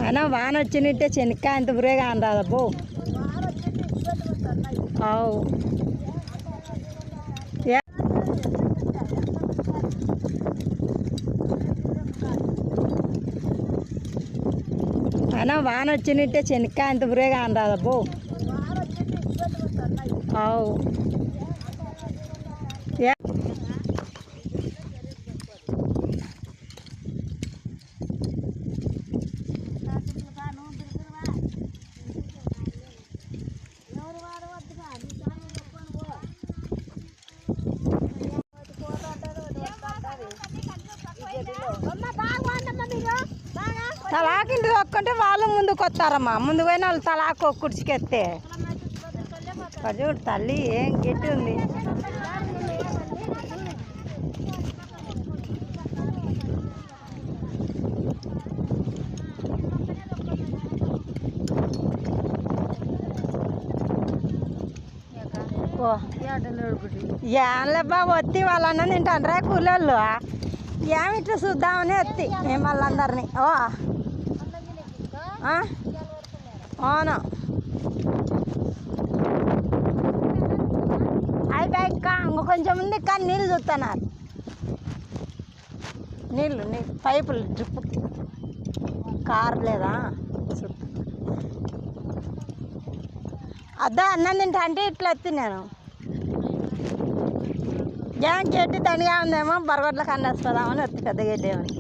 అయినా వాన వచ్చినట్టే శనక్కాయ అంత బురేగా అనరాదబ్బో. అవు అయినా వాన వచ్చినట్టే శనక్కాయ అంత బురేగా అనరాదబ్బో. అవు తలాకింటి దొక్కుంటే వాళ్ళు ముందుకు వస్తారమ్మా. ముందు పోయిన వాళ్ళు తలాకు కుడిచికెత్తే చూడు తల్లి ఏం గట్టి ఉంది. ఏళ్ళబ్బా వత్తి వాళ్ళన్న తింటాండ్రా కూలోళ్ళు. ఏమి ఇట్లా చూద్దామని వత్తి మేము వాళ్ళందరినీ. ఓ అవును అయిపోయి ఇంక కొంచెం ఉంది కానీ నీళ్ళు చూస్తున్నారు. నీళ్ళు పైపులు డ్రిప్ కారు లేదా అద్దా అన్నం తింటా అంటే ఇట్లా వత్తి నేను. ఏం చెట్టు తనిగా ఉందేమో బరగొడ్ల కన్నా వస్తుందామని వత్తి పెద్ద గడ్డేమని.